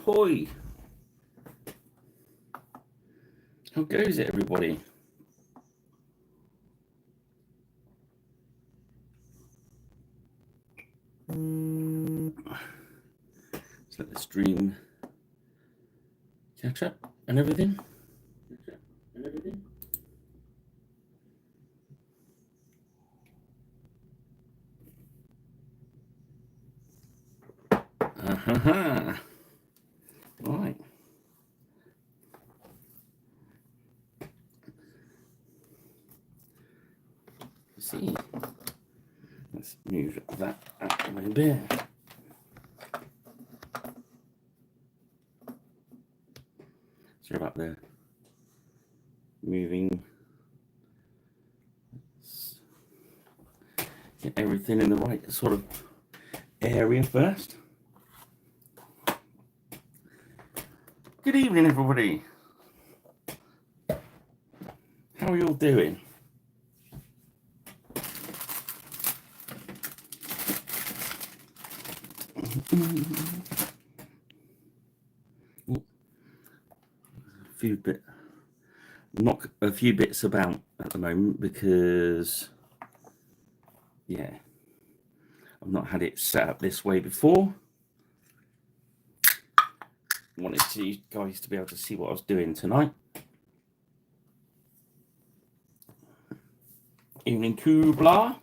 Ahoy! How goes it, everybody? Let's let the stream catch up and everything. Right. See, let's move that out of my bear. Sorry about the moving. Get everything in the right sort of area first. Good evening, everybody. How are you all doing? Knock a few bits about at the moment because, yeah, I've not had it set up this way before. Wanted you guys to be able to see what I was doing tonight. Evening, Kubla.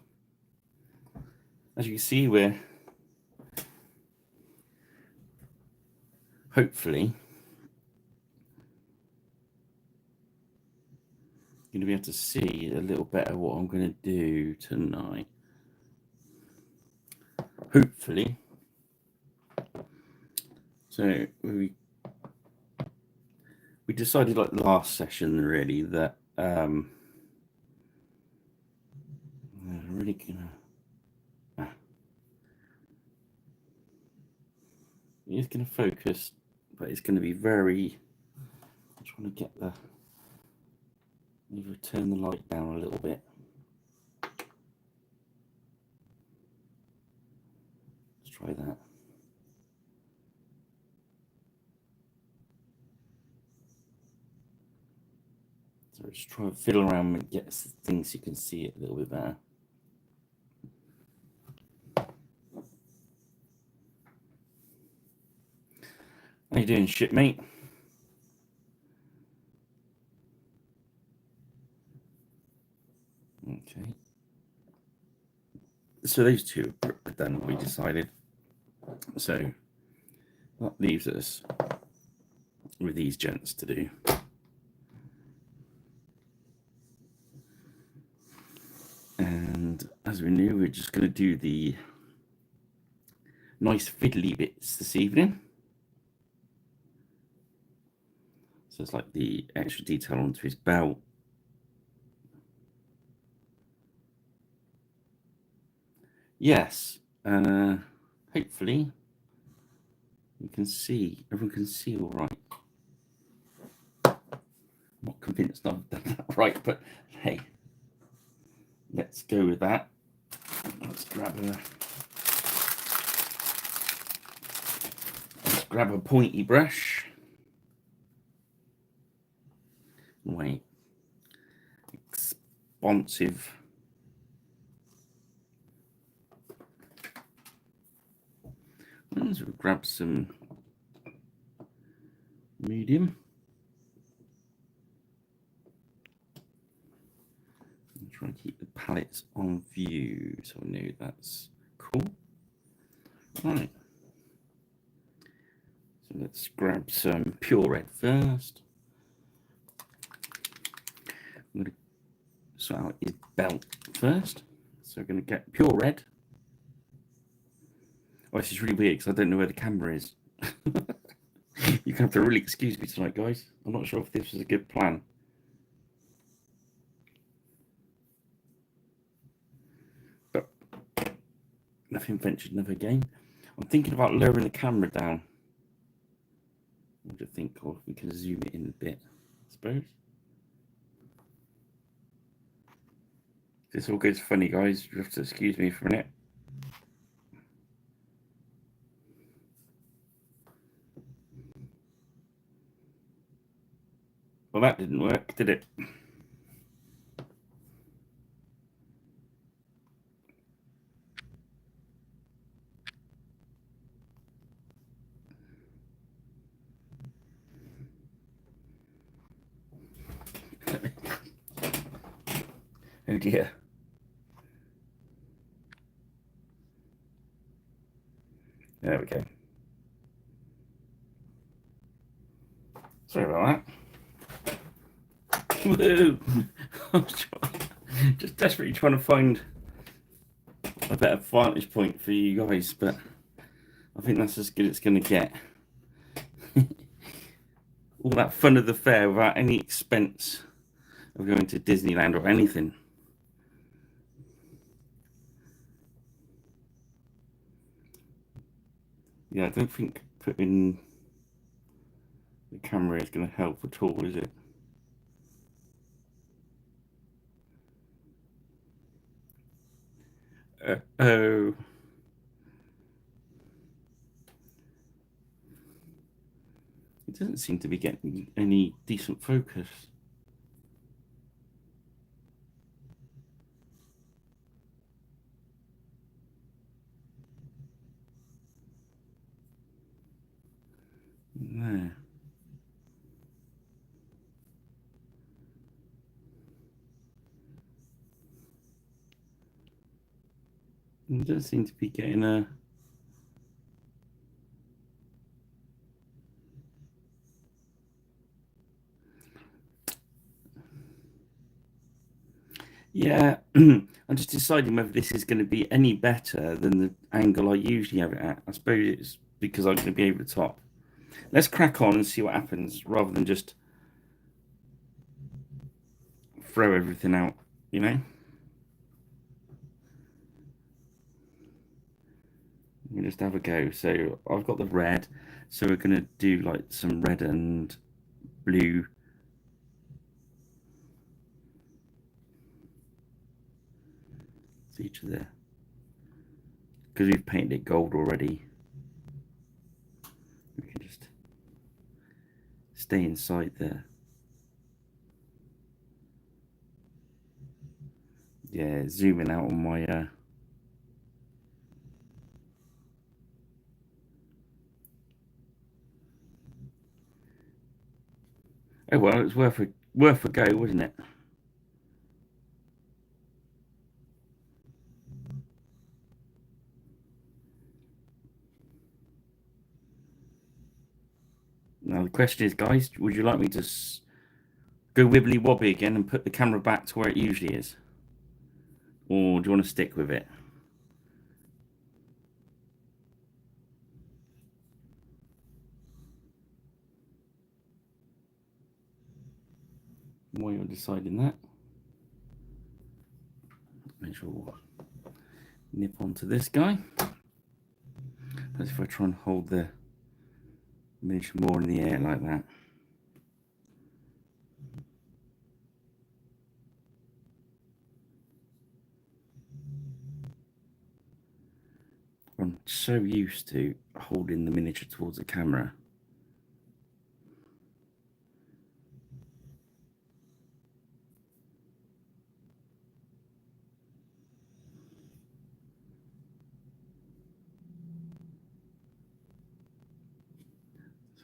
As you can see, we're hopefully going to be able to see a little better what I'm going to do tonight. Hopefully. So we decided, like last session, really, that I'm really gonna. It's going to focus, but it's going to be very. I'm trying to get the. Maybe turn the light down a little bit. Let's try that. So just try to fiddle around and get things so you can see it a little bit better. How you doing, shipmate? Okay. So those two are done, we decided. So that leaves us with these gents to do. And as we knew, we're just going to do the nice fiddly bits this evening. So it's like the extra detail onto his belt. Yes, hopefully you can see, everyone can see all right. I'm not convinced I've done that right, but hey, let's go with that. Let's grab a pointy brush. Wait, responsive. So we'll grab some medium. I'm trying to keep the palettes on view, so I know that's cool. Right. So let's grab some pure red first. I'm going to sort out his belt first. So we're going to get pure red. Oh, this is really weird because I don't know where the camera is. You can have to really excuse me tonight, guys. I'm not sure if this was a good plan. But nothing ventured, never gained. I'm thinking about lowering the camera down. What do you think? Or we can zoom it in a bit, I suppose. This all goes funny, guys. You have to excuse me for a minute. Well, that didn't work, did it? Oh dear. There we go. Sorry about that. Woo! Just desperately trying to find a better vantage point for you guys, but I think that's as good as it's going to get. All that fun of the fair without any expense of going to Disneyland or anything. Yeah, I don't think putting the camera is going to help at all, is it? Oh. It doesn't seem to be getting any decent focus. No. It doesn't seem to be getting a... Yeah, I'm just deciding whether this is going to be any better than the angle I usually have it at. I suppose it's because I'm going to be over the top. Let's crack on and see what happens, rather than just throw everything out, you know? We'll just have a go. So I've got the red, so we're going to do like some red and blue. It's each of the... Because we've painted it gold already, we can just stay inside there. Yeah, zooming out on my oh well, it's worth a go, wasn't it? Now the question is, guys, would you like me to go wibbly wobbly again and put the camera back to where it usually is, or do you want to stick with it? While you're deciding that, make sure we'll nip onto this guy. That's if I try and hold the miniature more in the air like that. I'm so used to holding the miniature towards the camera.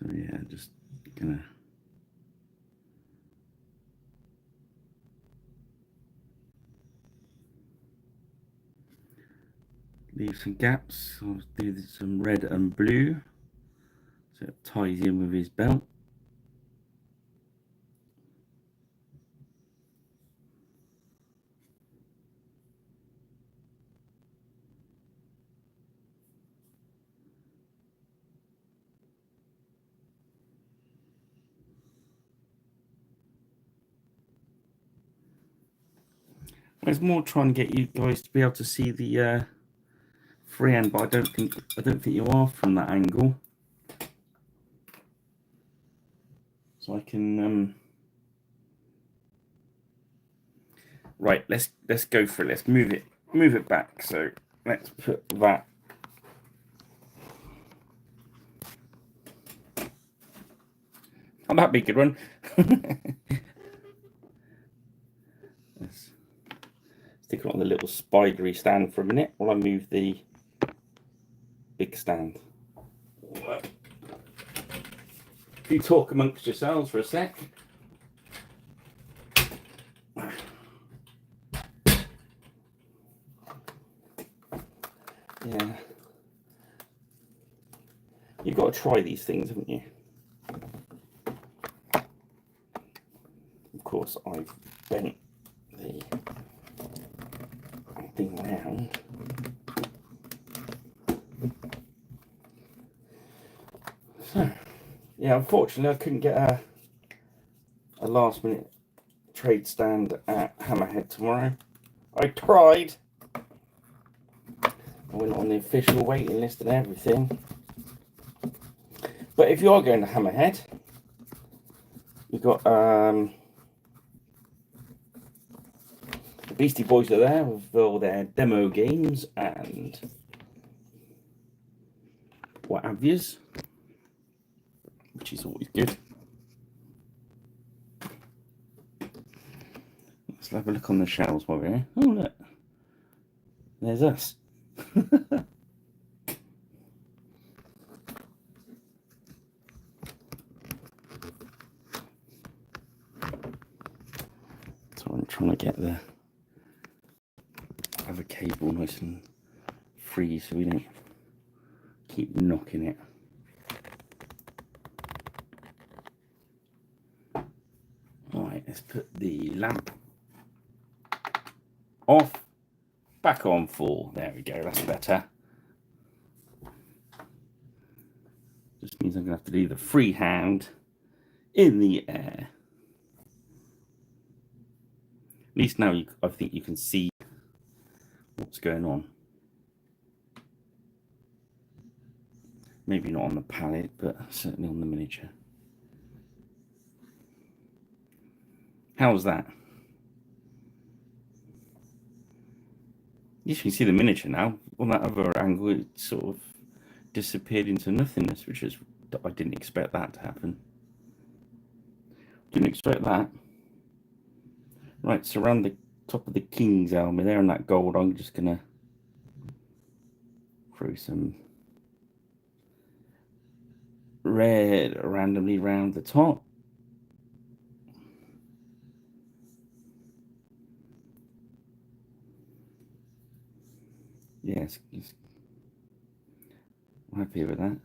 So yeah, just gonna leave some gaps. I'll do some red and blue so it ties in with his belt. It's more trying to get you guys to be able to see the freehand, but I don't think you are from that angle. So I can right. Let's go for it. Let's move it back. So let's put that. Oh, that'd be a good one. little spidery stand for a minute while I move the big stand. If you talk amongst yourselves for a sec. Yeah. You've got to try these things, haven't you? Of course, I've bent the thing round. So, yeah, unfortunately, I couldn't get a last minute trade stand at Hammerhead tomorrow. I tried. I went on the official waiting list and everything. But if you are going to Hammerhead, you've got the Beastie Boys are there with all their demo games and what have yous, which is always good. Let's have a look on the shelves while we're here. Oh, look. There's us. So I'm trying to get the other cable nice and free so we don't keep knocking it. Alright, let's put the lamp off, back on full. There we go, that's better. Just means I'm going to have to do the freehand in the air. At least now I think you can see what's going on. Maybe not on the palette, but certainly on the miniature. How's that? Yes, you can see the miniature now. On that other angle, it sort of disappeared into nothingness, which is, I didn't expect that to happen. Didn't expect that. Right, so around the top of the King's helmet there and that gold, I'm just going to throw some red randomly round the top. Yes, I'm happy with that.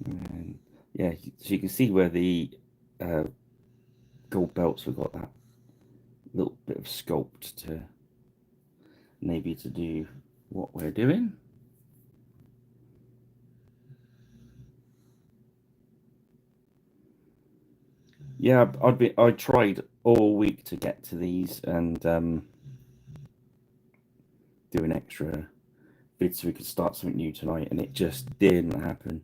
And yeah, so you can see where the gold belts have got that little bit of sculpt to maybe to do what we're doing. Yeah, I tried all week to get to these and do an extra bid so we could start something new tonight, and it just didn't happen.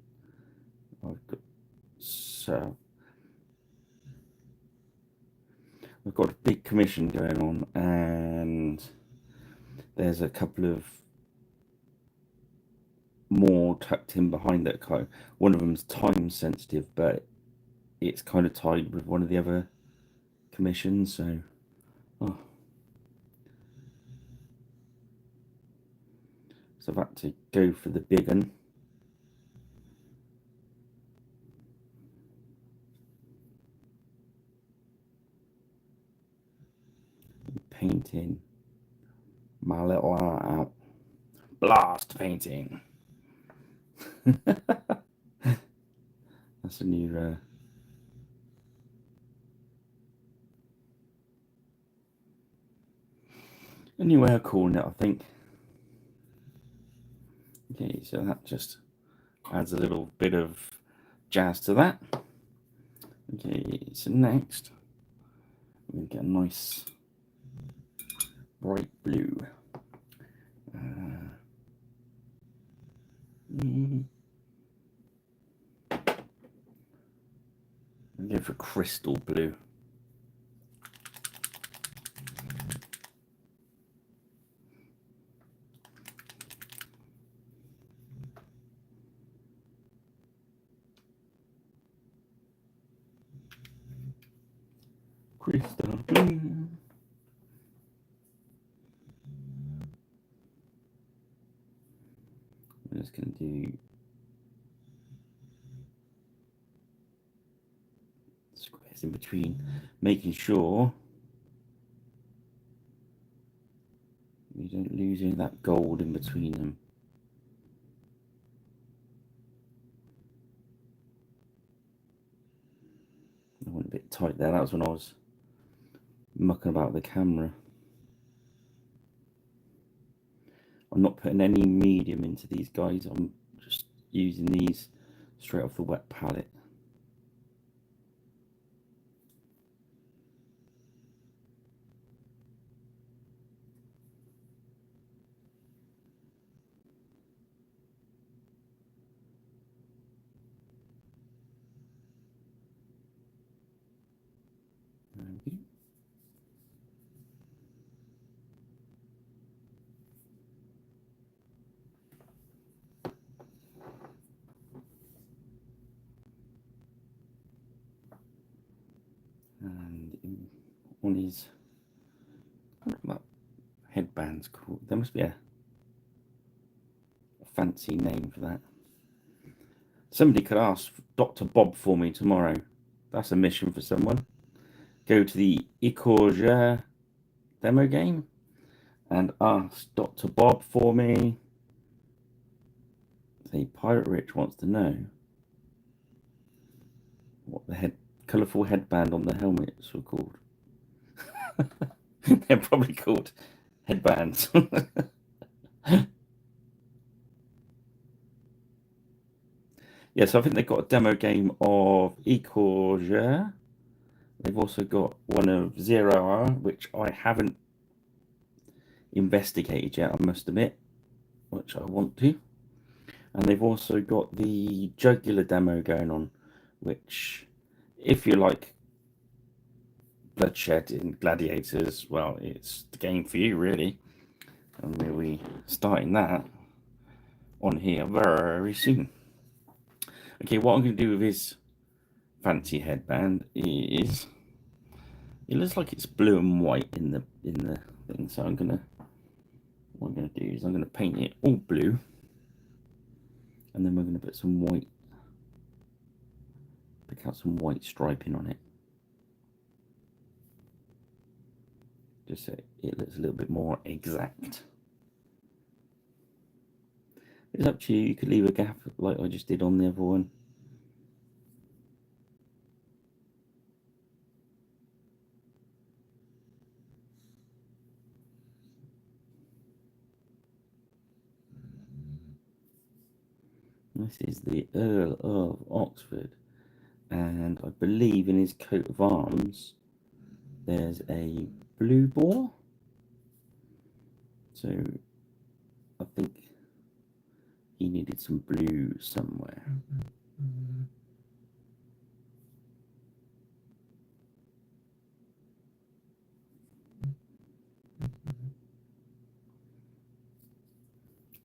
We've got a big commission going on, and there's a couple of more tucked in behind that kind. One of them's time sensitive, but it's kind of tied with one of the other commissions, so so I've had to go for the big one. Painting my little art out. Blast painting. That's a new way of calling it, I think. Okay, so that just adds a little bit of jazz to that. Okay, so next we're going to get a nice bright blue. I'll go for crystal blue. Crystal blue. I'm just going to do squares in between, making sure you don't lose any of that gold in between them. I went a bit tight there. That was when I was mucking about the camera. I'm not putting any medium into these guys. I'm just using these straight off the wet palette. And one is, I don't know what headband's called. There must be a fancy name for that. Somebody could ask Dr. Bob for me tomorrow. That's a mission for someone. Go to the Ecorja demo game and ask Dr. Bob for me. Say Pirate Rich wants to know what the colourful headband on the helmets were called. They're probably called headbands. Yeah, so I think they've got a demo game of Ecorja. They've also got one of Zero Hour, which I haven't investigated yet, I must admit, which I want to. And they've also got the Jugular demo going on, which, if you like bloodshed in Gladiators, well, it's the game for you, really. And we'll be starting that on here very soon. Okay, what I'm going to do with his fancy headband is, it looks like it's blue and white in the thing, so what I'm gonna do is I'm gonna paint it all blue, and then we're gonna put some white, pick out some white striping on it, just so it looks a little bit more exact. It's up to you. You could leave a gap like I just did on the other one. This is the Earl of Oxford, and I believe in his coat of arms there's a blue boar. So I think he needed some blue somewhere.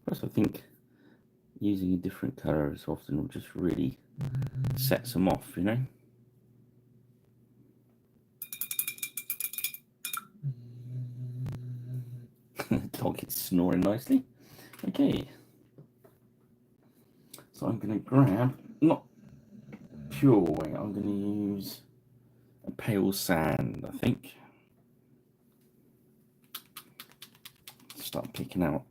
Plus, I think using a different colour as often will just really sets them off, you know. The dog is snoring nicely. Okay, so I'm going to grab, not pure white, I'm going to use a pale sand, I think. Start picking out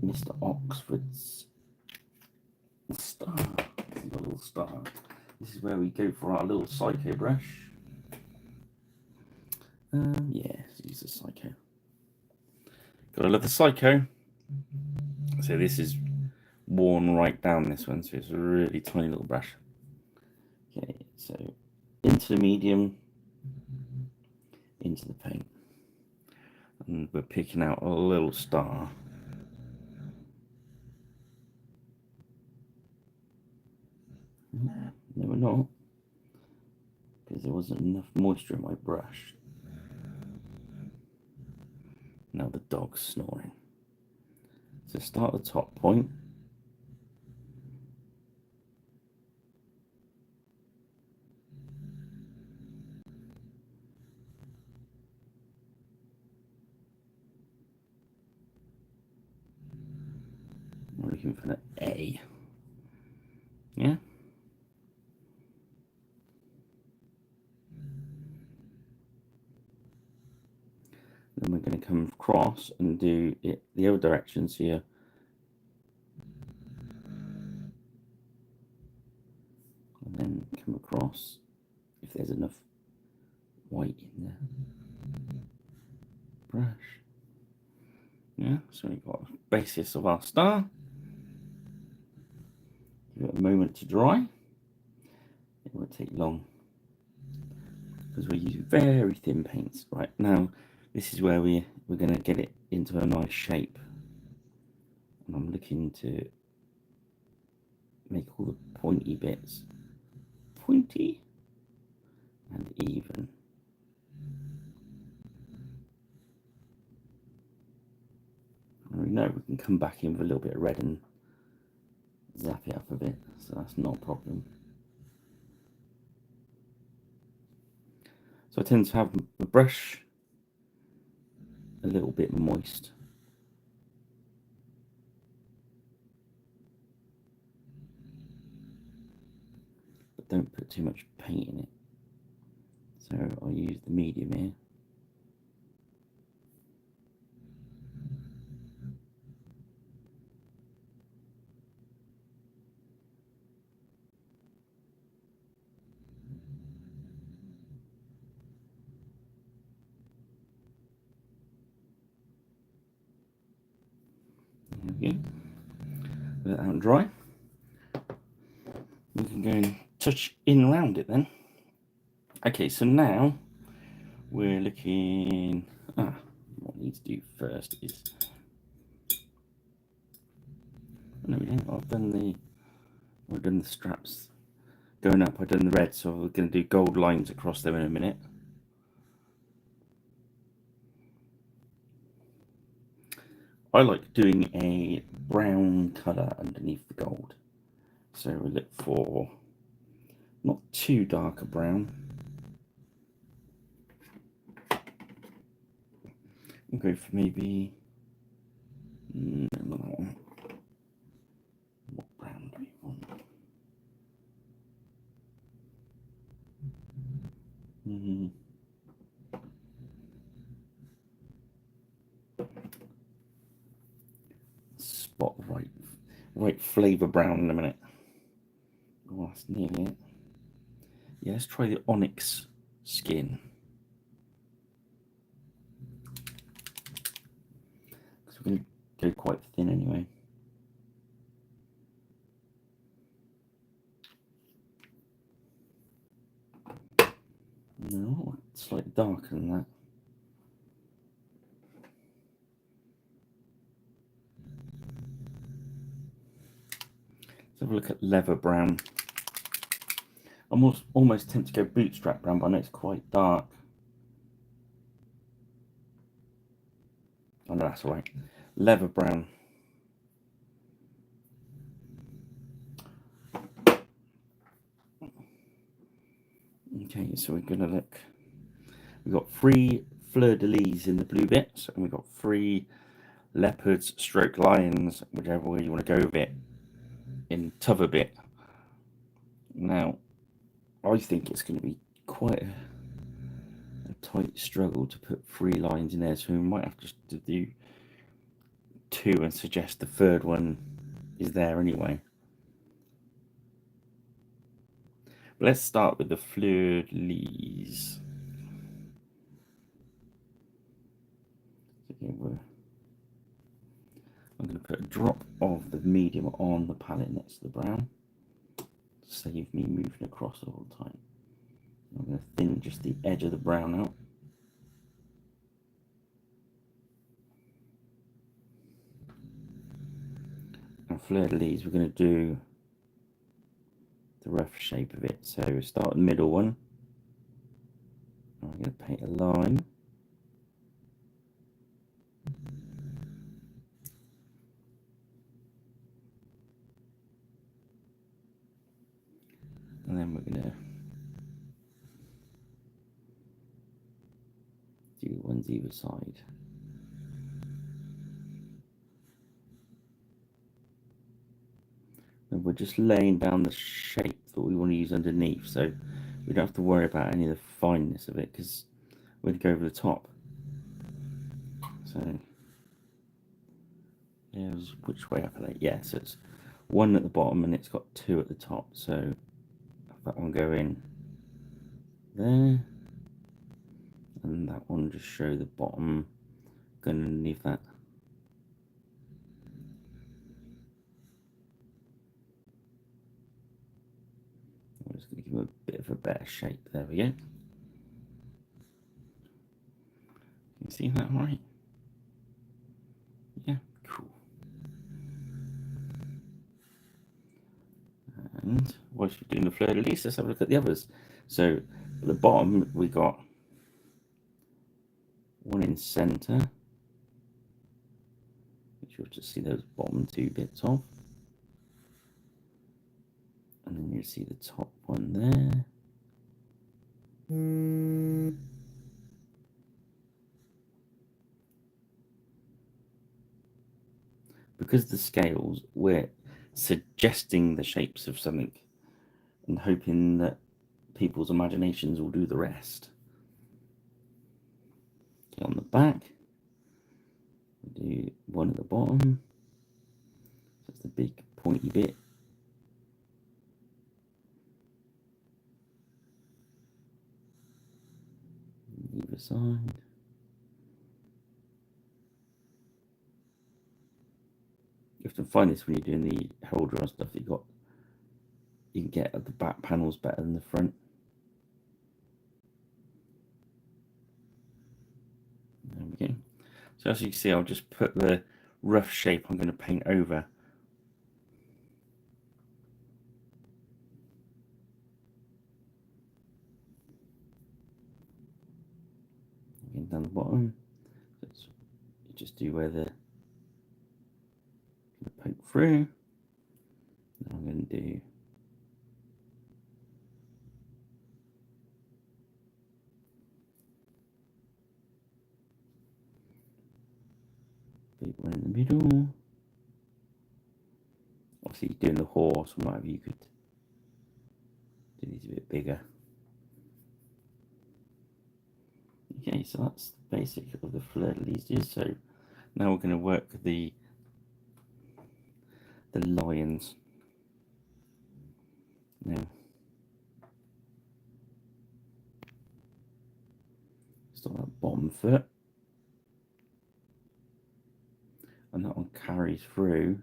Mr. Oxford's star. This is a little star. This is where we go for our little psycho brush. Yeah, use the psycho. Gotta love the psycho. So this is worn right down, this one, so it's a really tiny little brush. Okay, so into the medium, into the paint, and we're picking out a little star. No, we're not, because there wasn't enough moisture in my brush. Now the dog's snoring. So start at the top point. put an A. Yeah. Then we're going to come across and do it the other directions here. And then come across if there's enough white in the brush. Yeah, so we've got a basis of our star. Give it a moment to dry. It won't take long because we're using very thin paints. Right, now this is where we're going to get it into a nice shape. And I'm looking to make all the pointy bits pointy and even. And we know we can come back in with a little bit of red and zap it up a bit, so that's not a problem. So I tend to have the brush a little bit moist. But don't put too much paint in it. So I'll use the medium here. There we go. Let that out dry. We can go and touch in around it then. Okay, so now we're looking. What we need to do first is. No, we don't. I've done the straps going up. I've done the red, so we're going to do gold lines across them in a minute. I like doing a brown colour underneath the gold. So we look for not too dark a brown. We'll go for maybe not that one. What brown do we want? Spot the right flavour brown in a minute. Oh, that's nearly it. Yeah, let's try the onyx skin. Because we're going to go quite thin anyway. No, slightly darker than that. Let's have a look at leather brown. I'm almost tempted to go bootstrap brown, but I know it's quite dark. Oh no, that's all right. Leather brown. Okay, so we're going to look. We've got 3 fleur-de-lis in the blue bits, and we've got 3 leopards stroke lions, whichever way you want to go with it, in t'other bit. Now, I think it's going to be quite a tight struggle to put 3 lines in there, so we might have to do 2 and suggest the 3rd one is there anyway. But let's start with the fleur-de-lis. I'm going to put a drop of the medium on the palette next to the brown to save me moving across all the time. I'm going to thin just the edge of the brown out. And fleur-de-lis, we're going to do the rough shape of it. So we start the middle one. I'm going to paint a line. And then we're going to do ones either side. we're just laying down the shape that we want to use underneath, so we don't have to worry about any of the fineness of it because we're going to go over the top. So yeah, which way up are they? Yeah, so it's 1 at the bottom and it's got 2 at the top, so have that one go in there, and that one just show the bottom going underneath that. I'm just going to give it a bit of a better shape. There we go. You see that right? Yeah, cool. And whilst you're doing the fleur-de-lis, let's have a look at the others. So at the bottom we got 1 in centre, which you'll just see those bottom 2 bits of, and then you see the top one there. Because the scales, we're suggesting the shapes of something and hoping that people's imaginations will do the rest. Okay, on the back, we do 1 at the bottom. That's the big pointy bit. Either side. You have to find this when you're doing the heraldry and stuff. You can get at the back panels better than the front. There we go. So as you can see, I'll just put the rough shape I'm going to paint over. Again, down the bottom. So you just do where the poke through. Then I'm going to do big one in the middle. Obviously, doing the horse or whatever, you could do these a bit bigger. Okay, so that's the basic of the fleur-de-lis. So now we're going to work the lions. Now, start that bottom foot, and that one carries through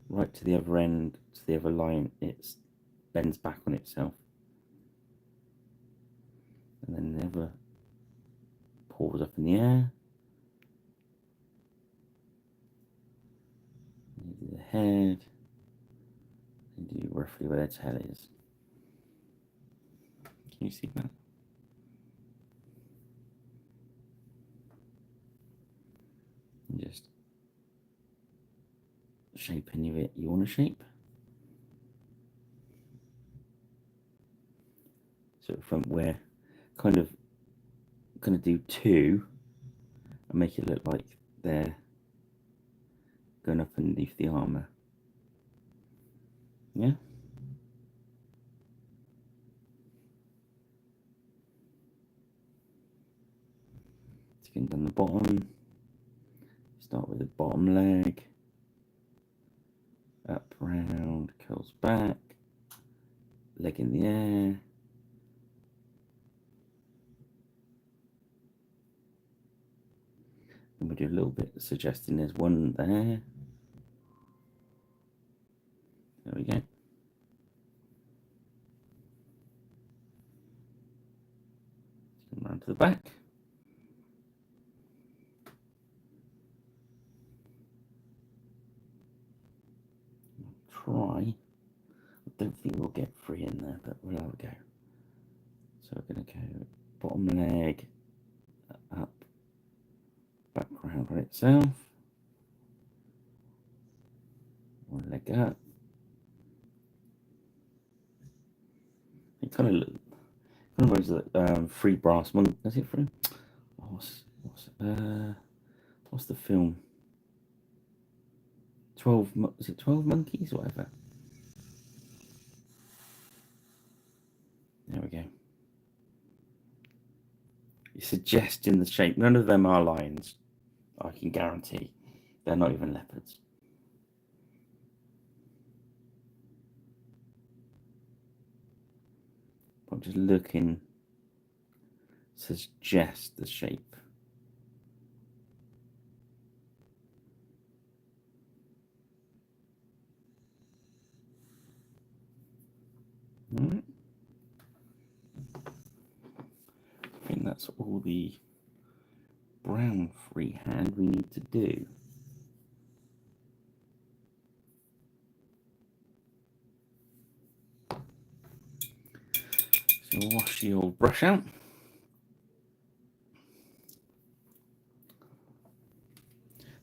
right to the other end, to the other lion. It bends back on itself, and then never paws up in the air. You do the head, and do roughly where their tail is. Can you see that? And just shape any of it you want to shape. So from where, kind of going to do 2 and make it look like they're going up underneath the armor. Yeah. Skin down the bottom. Start with the bottom leg. Up, round, curls back. Leg in the air. And we do a little bit suggesting there's one there. There we go. Come round to the back. Try. I don't think we'll get 3 in there, but we'll have a go. So we're going to go bottom leg, up, back round on itself. One leg up. It kind of looks like Free Brass Monk. Is it free? Oh, what's the film? 12. Is it 12 Monkeys? Whatever. There we go. You're suggesting the shape. None of them are lions, I can guarantee. They're not even leopards. I'm just looking to suggest the shape. All right. I think that's all the brown freehand we need to do. So wash the old brush out.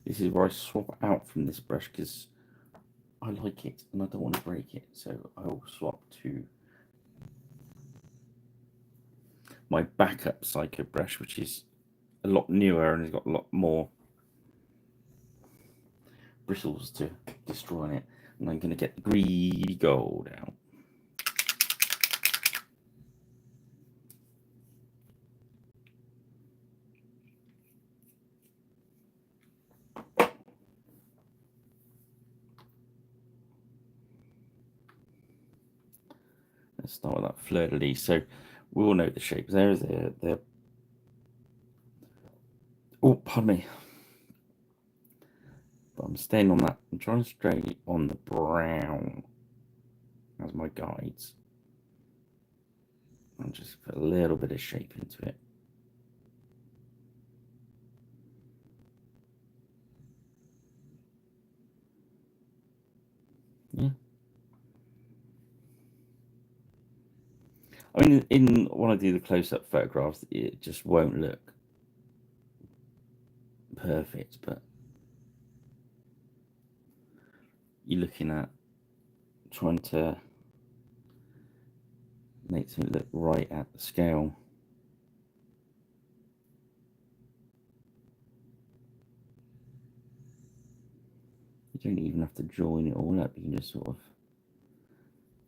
This is where I swap out from this brush because I like it and I don't want to break it. So I will swap to my backup saga brush, which is a lot newer and has got a lot more bristles to destroy on it. And I'm going to get the greedy gold out. Let's start with that fleur-de-lis. So we'll note the shapes. There's the. Oh, pardon me. But I'm staying on that. I'm trying to stay on the brown as my guides. I'll just put a little bit of shape into it. Yeah. I mean, when I do the close-up photographs, it just won't look perfect, but you're looking at trying to make something look right at the scale. You don't even have to join it all up. You can just sort of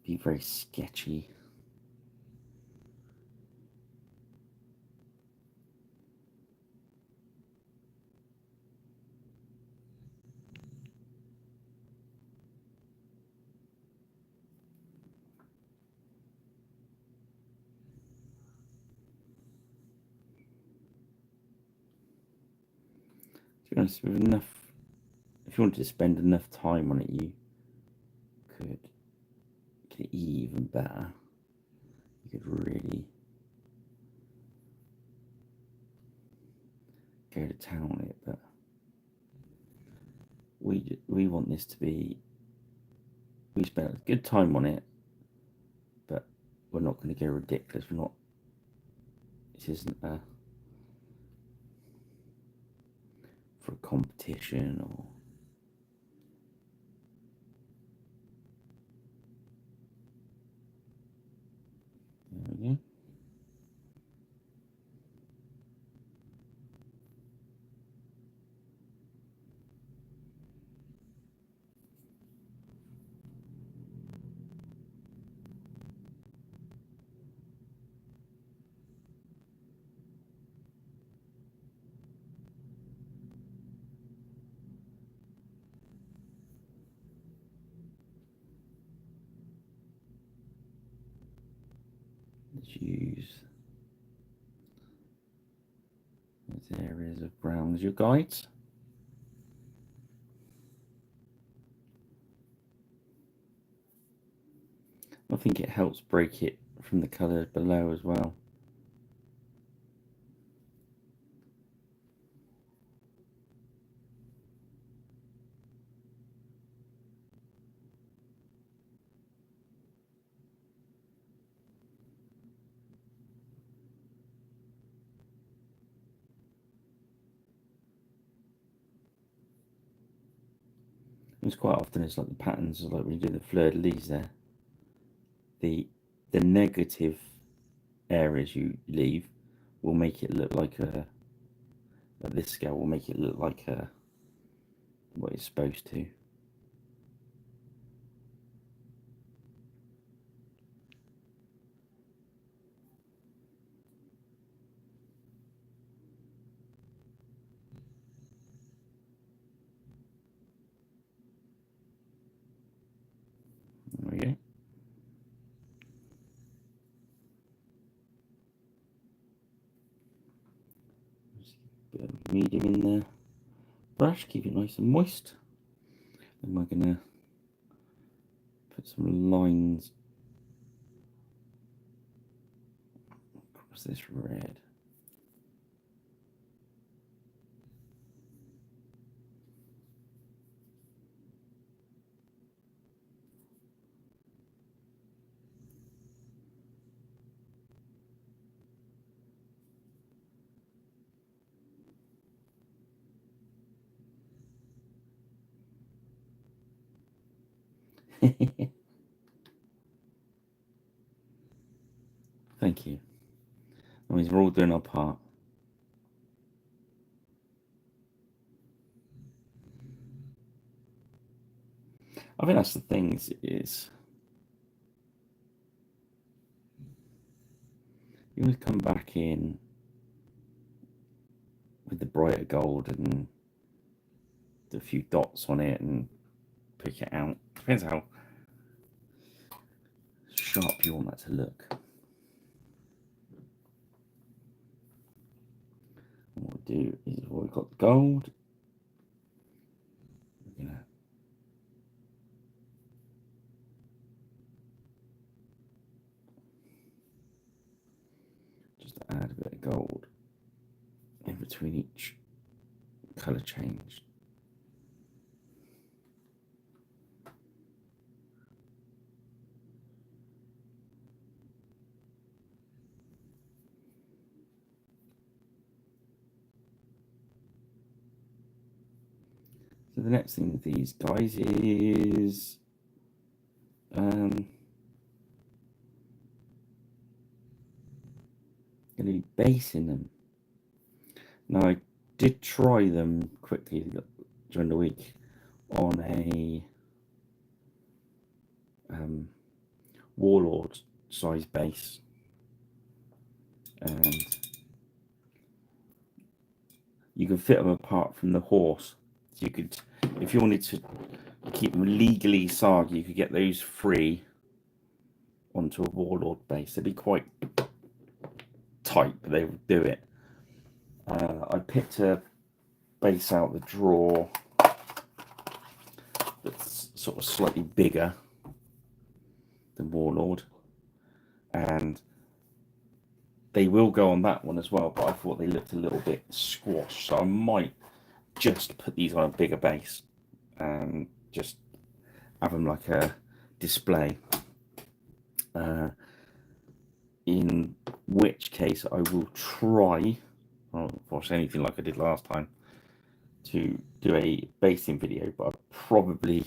be very sketchy. To be honest, with enough, if you wanted to spend enough time on it, you could get it even better. You could really go to town on it, but we want this to be. We spent a good time on it, but we're not going to go ridiculous. We're not. This isn't for a competition or. There we go. Let's use those areas of brown as your guides. I think it helps break it from the colours below as well. It's quite often it's like the patterns, like when you do the fleur-de-lis there. The negative areas you leave will make it look like a. At this scale, will make it look like a. What it's supposed to. bit of medium in the brush, keep it nice and moist. Then we're going to put some lines across this red. Thank you. That means we're all doing our part. I think that's the thing is you want to come back in with the brighter gold and a few dots on it and pick it out. Depends how sharp you want that to look. And what we'll do is we've got the gold. We're gonna just add a bit of gold in between each colour change. So the next thing with these guys is going to be basing them. Now I did try them quickly during the week on a warlord size base, and you can fit them apart from the horse. So you could, if you wanted to keep them legally saga, you could get those free onto a warlord base. They'd be quite tight, but they would do it. I picked a base out the drawer that's sort of slightly bigger than warlord, and they will go on that one as well, but I thought they looked a little bit squashed, so I might just put these on a bigger base and just have them like a display, in which case I will try, or anything like I did last time, to do a basing video, but I probably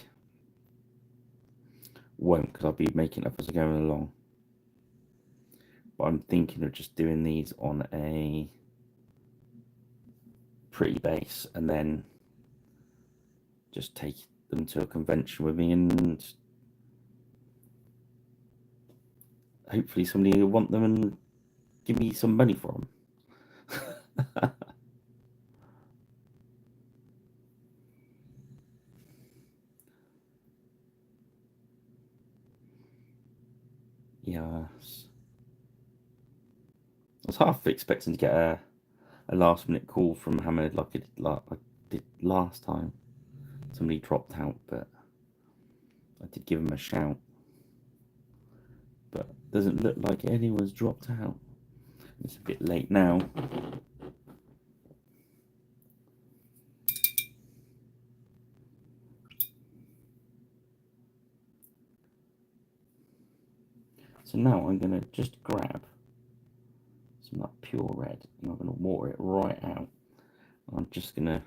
won't because I'll be making up as I go along. But I'm thinking of just doing these on a pretty base and then just take them to a convention with me, and hopefully somebody will want them and give me some money for them. Yes. I was half expecting to get a last minute call from Hamid like I did last time. Somebody dropped out, but I did give him a shout. But it doesn't look like anyone's dropped out. It's a bit late now. So now I'm going to just grab some of that pure red and I'm going to water it right out. I'm just going to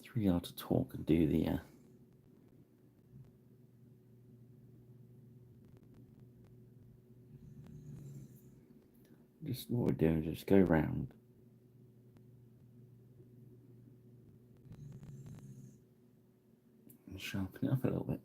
it's really hard to talk and do the just what we're doing is just go around and sharpen it up a little bit.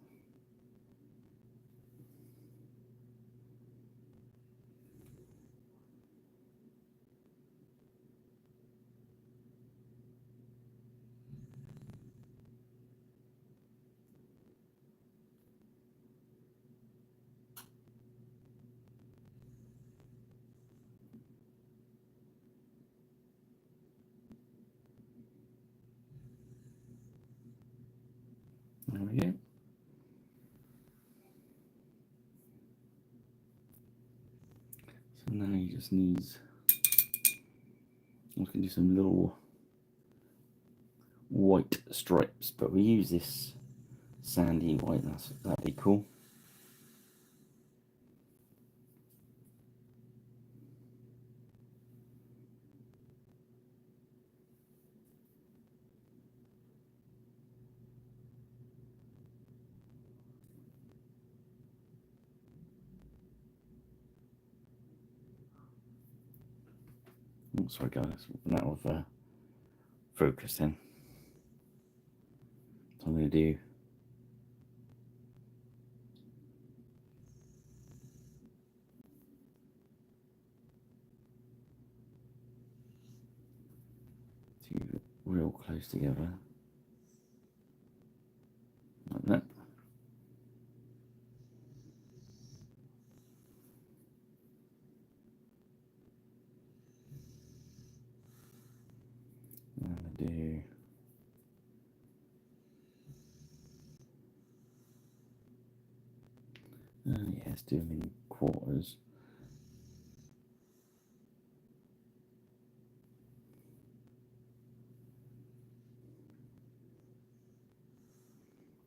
There we go. So now you just need, I can do some little white stripes, but we use this sandy white. That'd be cool. Oh, sorry guys, that was focus then. So I'm going to do two real close together, like that. I'm going to do yeah, let's do them in quarters.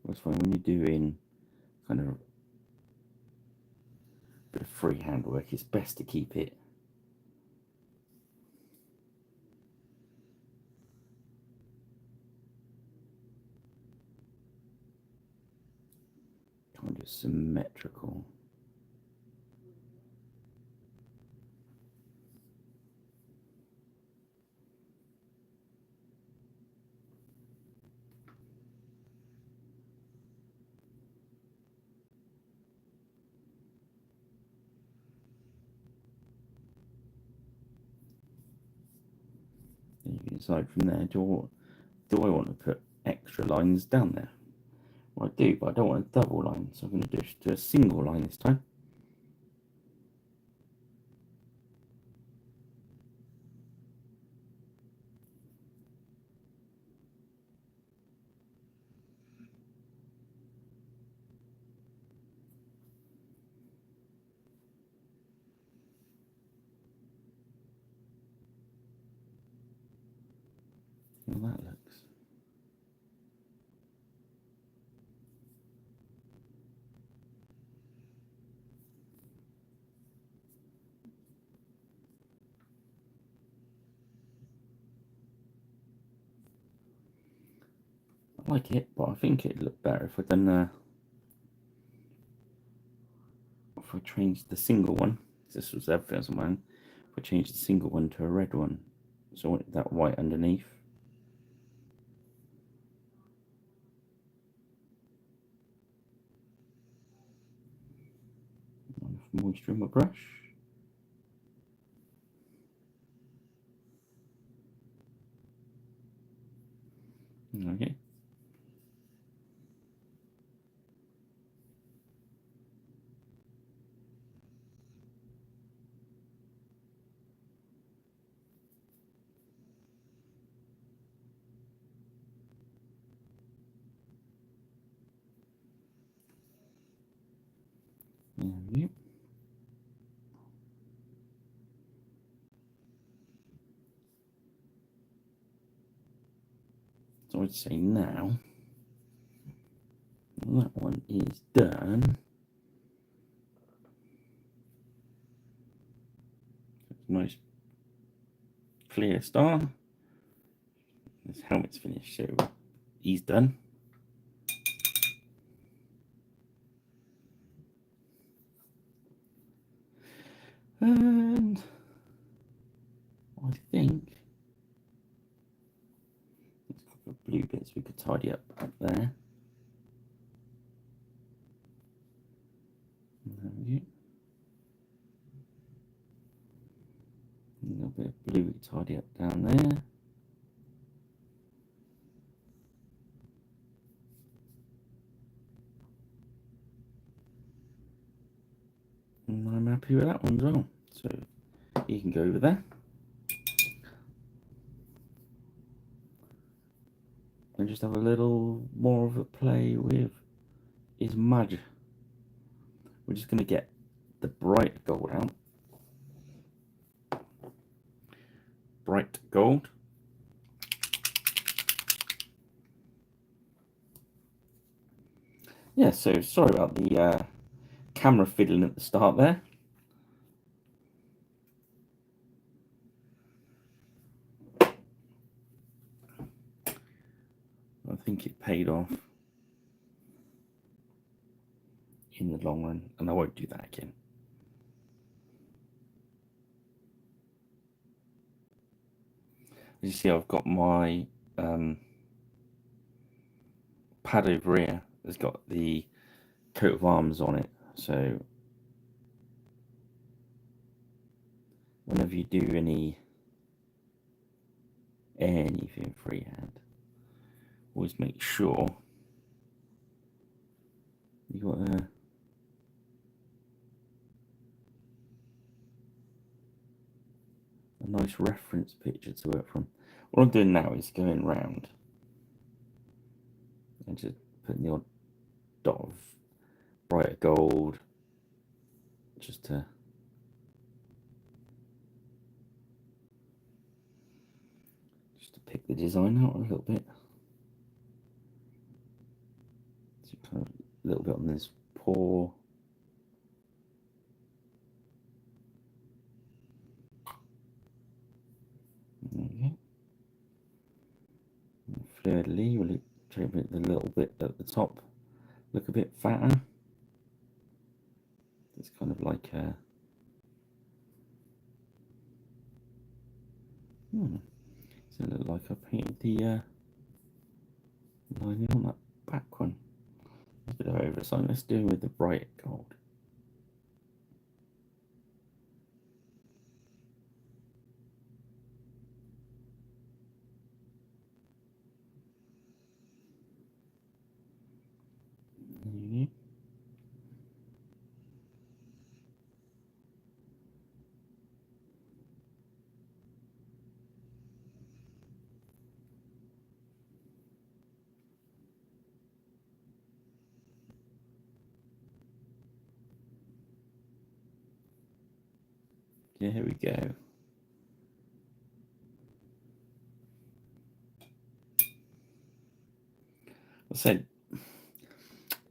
That's fine when you're doing kind of a bit of freehand work. It's best to keep it kind of symmetrical. Then you can decide from there, do I want to put extra lines down there? Well, I do, but I don't want a double line, so I'm going to just do a single line this time. How that looks. I like it, but I think it'd look better if I'd done if I changed the single one. This was their first one. If I changed the single one to a red one, so I want that white underneath. Moisture in my brush. Okay. There we go. So I'd say now that one is done. Nice clear star. His helmet's finished, so he's done. And I think there's a couple of blue bits we could tidy up there. There we go. A little bit of blue to tidy up down there. And I'm happy with that one as well. So you can go over there. and just have a little more of a play with his mud. We're just going to get the bright gold out. Bright gold. Yeah, so sorry about the camera fiddling at the start there. I think it paid off in the long run, and I won't do that again. As you see, I've got my pad over here. It's got the coat of arms on it, so whenever you do anything freehand, always make sure you got a nice reference picture to work from. What I'm doing now is going round and just putting the odd dot of brighter gold just to pick the design out a little bit. So kind of a little bit on this paw. There we go. Thirdly, we'll try to make the little bit at the top look a bit fatter. It's kind of like a so it look like I painted the lining on that back one. A bit of oversight. Let's do it with the bright gold. Yeah, here we go. I said,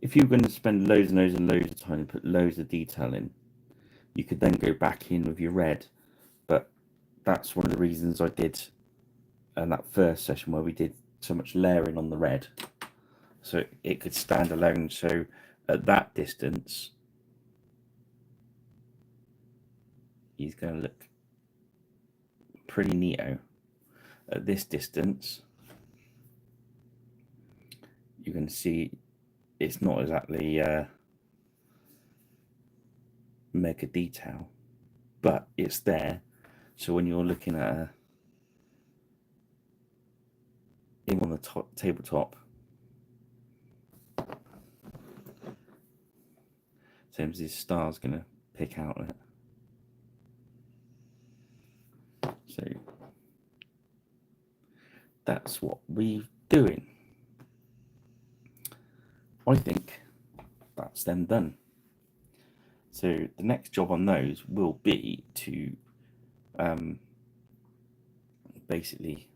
if you're going to spend loads and loads and loads of time and put loads of detail in, you could then go back in with your red. But that's one of the reasons I did in that first session where we did so much layering on the red, so it could stand alone. So at that distance, he's going to look pretty neato. At this distance, you can see it's not exactly mega detail, but it's there. So when you're looking at him on the tabletop, same as his star's going to pick out it. So that's what we're doing. I think that's them done. So the next job on those will be to basically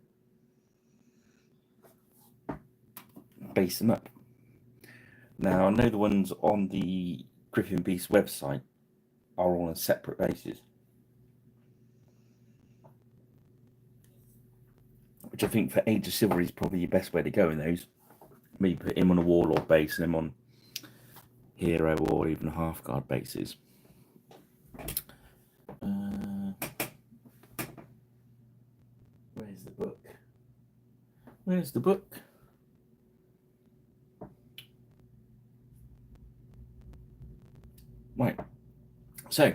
base them up. Now I know the ones on the Griffin Beast website are on a separate basis, which I think for Age of Chivalry is probably the best way to go in those. Maybe put him on a warlord base and him on hero or even half guard bases. Where's the book? Where's the book? Right, so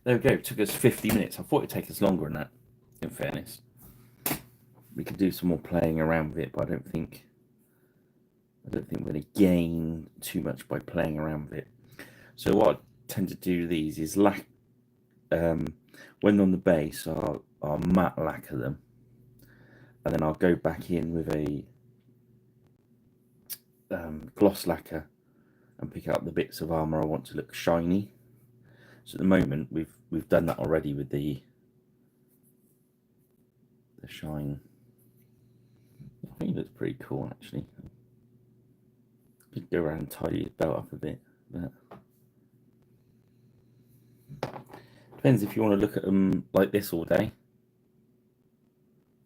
there we go. It took us 50 minutes. I thought it'd take us longer than that, in fairness. We could do some more playing around with it, but I don't think we're going to gain too much by playing around with it. So what I tend to do these is when on the base, I'll matte lacquer them, and then I'll go back in with a gloss lacquer and pick out the bits of armour I want to look shiny. So at the moment we've done that already with the shine. I think it looks pretty cool actually. Could go around and tidy his belt up a bit, but depends if you want to look at them like this all day,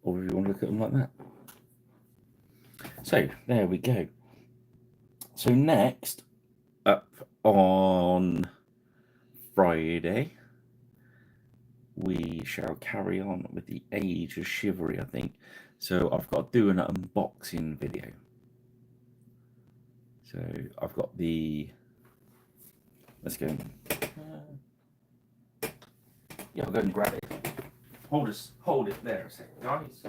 or if you want to look at them like that. So there we go. So next up on Friday, we shall carry on with the Age of Chivalry, I think. So I've got to do an unboxing video. So I've got the, let's go. Yeah, I'll go and grab it. Hold it there a second, guys.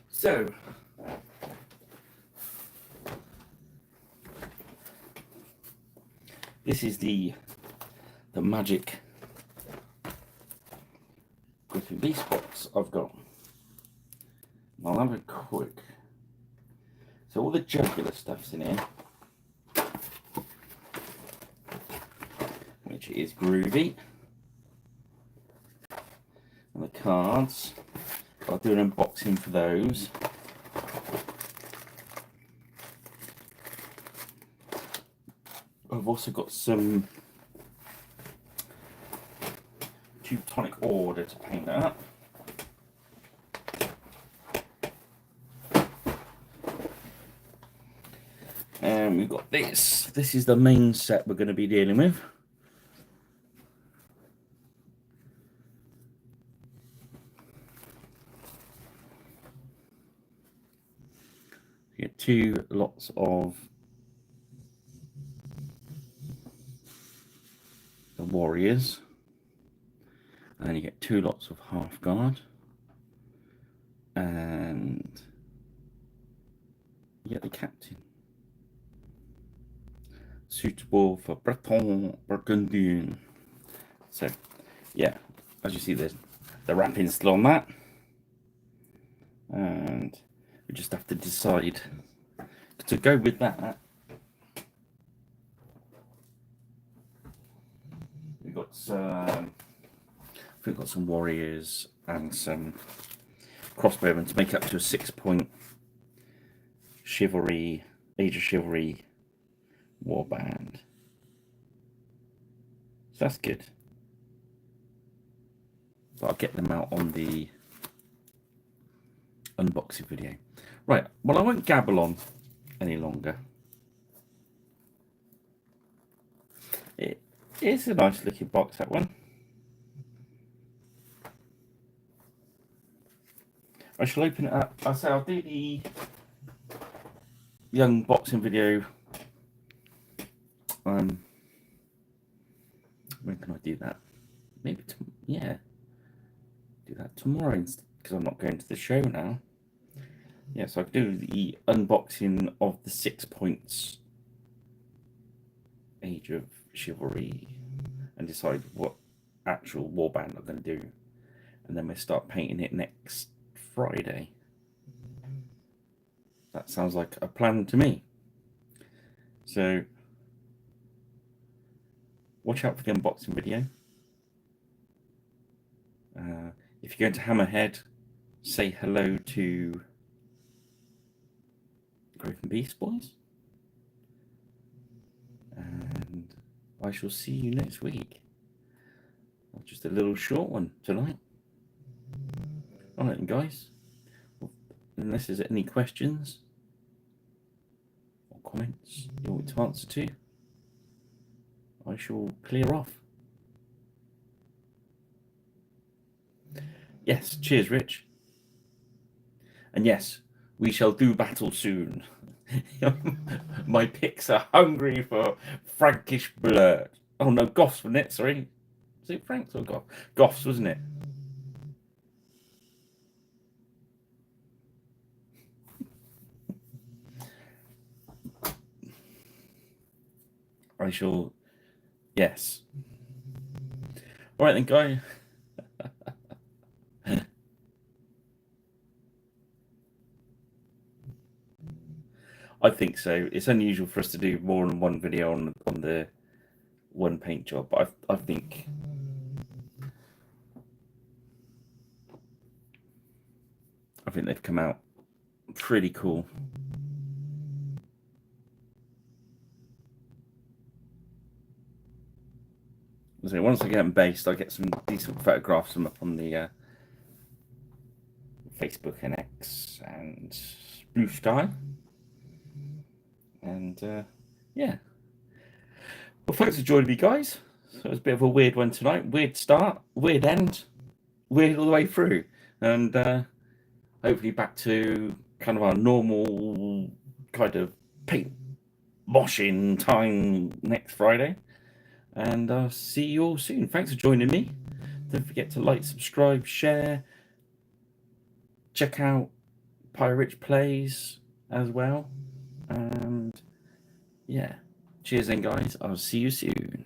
So, this is the magic Griffin Beast box I've got. I'll have a quick. So all the jugular stuff's in here, which is groovy. And the cards, I'll do an unboxing for those. I've also got some Teutonic Order to paint up. And we've got this. This is the main set we're going to be dealing with. You get 2 lots of the warriors, and then you get 2 lots of half guard, and you get the captain, suitable for Breton Burgundian. So yeah, as you see, there's the wrapping still on that, and we just have to decide to go with that. We've got some, we've got some warriors and some crossbowmen to make up to a 6-point chivalry, Age of Chivalry warband. So that's good. But I'll get them out on the unboxing video. Right, well, I won't gabble on any longer. It is a nice looking box, that one. I shall open it up. I'll do the unboxing video. When can I do that? Maybe yeah, do that tomorrow because I'm not going to the show now. Yeah, so I can do the unboxing of the 6 points Age of Chivalry and decide what actual warband I'm going to do, and then we'll start painting it next Friday. That sounds like a plan to me. So watch out for the unboxing video. If you're going to Hammerhead, say hello to Griffin Beast boys, and I shall see you next week. Just a little short one tonight. Alright then, guys, well, unless there's any questions or comments you want me to answer to, I shall clear off. Yes, cheers, Rich. And yes, we shall do battle soon. My pics are hungry for Frankish blood. Oh no, Goths, wasn't it? Sorry. Was it Franks or Goths? Goths, wasn't it? I shall. Yes. All right then, guy. I think so. It's unusual for us to do more than one video on the one paint job, but I think they've come out pretty cool. So once I get them based, I get some decent photographs of them up on the Facebook and X and Blue Sky. And yeah. Well, thanks for joining me, guys. So it was a bit of a weird one tonight. Weird start, weird end, weird all the way through. And hopefully back to kind of our normal kind of paint moshing time next Friday. And I'll see you all soon. Thanks for joining me. Don't forget to like, subscribe, share. Check out Rich Plays as well. And yeah, cheers then, guys. I'll see you soon.